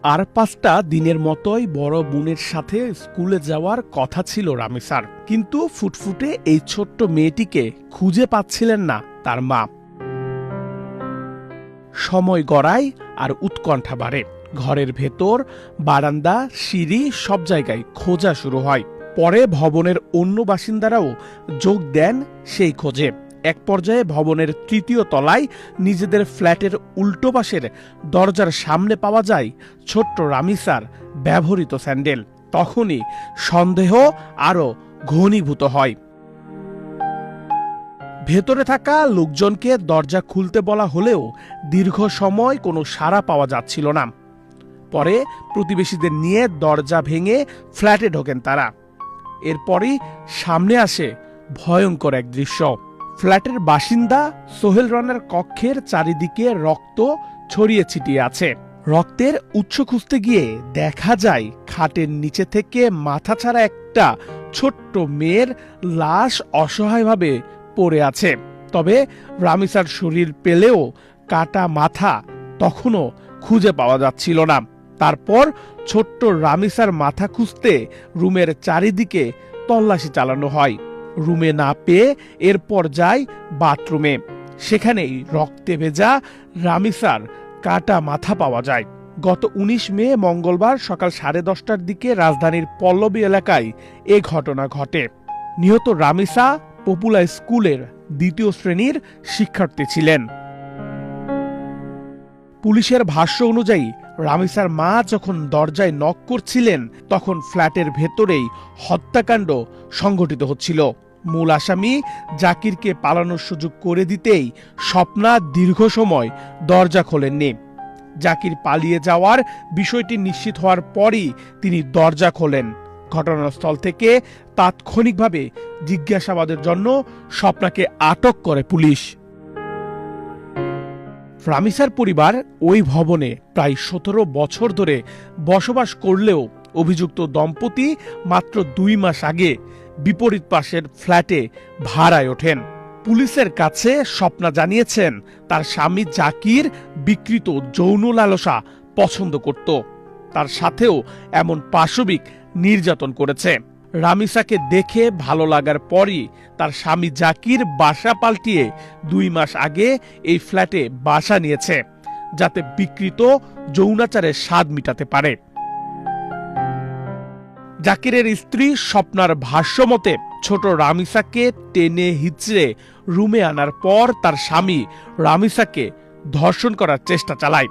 আর ৫টা দিনের মতোই বড় বোনের সাথে স্কুলে যাওয়ার কথা ছিল রামিসার, কিন্তু ফুটফুটে এই ছোট্ট মেয়েটিকে খুঁজে পাচ্ছিলেন না তার মা। সময় গড়ায় আর উৎকণ্ঠা বাড়ে। ঘরের ভেতর, বারান্দা, সিঁড়ি সব জায়গায় খোঁজা শুরু হয়। পরে ভবনের অন্য বাসিন্দারাও যোগ দেন সেই খোঁজে। এক পর্যায়ে ভবনের ৩য় তলায় নিজেদের ফ্ল্যাটের উল্টো পাশের দরজার সামনে পাওয়া যায় ছোট্ট রামিসার ব্যবহৃত স্যান্ডেল। তখনই সন্দেহ আরও ঘনীভূত হয়। ভেতরে থাকা লোকজনকে দরজা খুলতে বলা হলেও দীর্ঘ সময় কোনো সাড়া পাওয়া যাচ্ছিল না। পরে প্রতিবেশীদের নিয়ে দরজা ভেঙে ফ্ল্যাটে ঢোকেন তারা। এরপরই সামনে আসে ভয়ঙ্কর এক দৃশ্য। ফ্ল্যাটের বাসিন্দা সোহেল রানার কক্ষের চারিদিকে রক্ত ছড়িয়ে ছিটিয়ে আছে। রক্তের উৎস খুঁজতে গিয়ে দেখা যায় খাটের নিচে থেকে মাথা ছাড়া একটা ছোট্ট মেয়ের লাশ অসহায়ভাবে পড়ে আছে। তবে রামিসার শরীর পেলেও কাটা মাথা তখনও খুঁজে পাওয়া যাচ্ছিল না। তারপর ছোট্ট রামিসার মাথা খুঁজতে রুমের চারিদিকে তল্লাশি চালানো হয়। রুমে না পেয়ে এরপর যায় বাথরুমে। সেখানেই রক্তে ভেজা রামিসার কাটা মাথা পাওয়া যায়। গত ১৯ মে মঙ্গলবার সকাল 10:30টার দিকে রাজধানীর পল্লবী এলাকায় এ ঘটনা ঘটে। নিহত রামিসা পপুলার স্কুলের ২য় শ্রেণীর শিক্ষার্থী ছিলেন। পুলিশের ভাষ্য অনুযায়ী রামিসার মা যখন দরজায় নক করছিলেন তখন ফ্ল্যাটের ভেতরেই হত্যাকাণ্ড সংঘটিত হচ্ছিল। মূল আসামি জাকিরকে পালানোর সুযোগ করে দিতেই স্বপ্না দীর্ঘ সময় দরজা খোলেননি। জাকির পালিয়ে যাওয়ার বিষয়টি নিশ্চিত হওয়ার পরই তিনি দরজা খোলেন। ঘটনাস্থল থেকে তাৎক্ষণিকভাবে জিজ্ঞাসাবাদের জন্য স্বপ্নাকে আটক করে পুলিশ। রামিসার পরিবার ওই ভবনে প্রায় ১৭ বছর ধরে বসবাস করলেও অভিযুক্ত দম্পতি মাত্র ২ মাস আগে বিপরীত পাশের ফ্ল্যাটে ভাড়ায় ওঠেন। পুলিশের কাছে স্বপ্না জানিয়েছেন তার স্বামী জাকির বিকৃত যৌন লালসা পছন্দ করত। তার সাথেও এমন পাশবিক নির্যাতন করেছে। রামিসাকে দেখে ভালো লাগার পরই তার স্বামী জাকির বাসা পাল্টিয়ে ২ মাস আগে এই ফ্ল্যাটে বাসা নিয়েছে, যাতে বিকৃত যৌনাচারের স্বাদ মিটাতে পারে। জাকিরের স্ত্রী স্বপ্নার ভাষ্যমতে ছোট রামিসাকে টেনে হিচড়ে রুমে আনার পর তার স্বামী রামিসাকে ধর্ষণ করার চেষ্টা চালায়।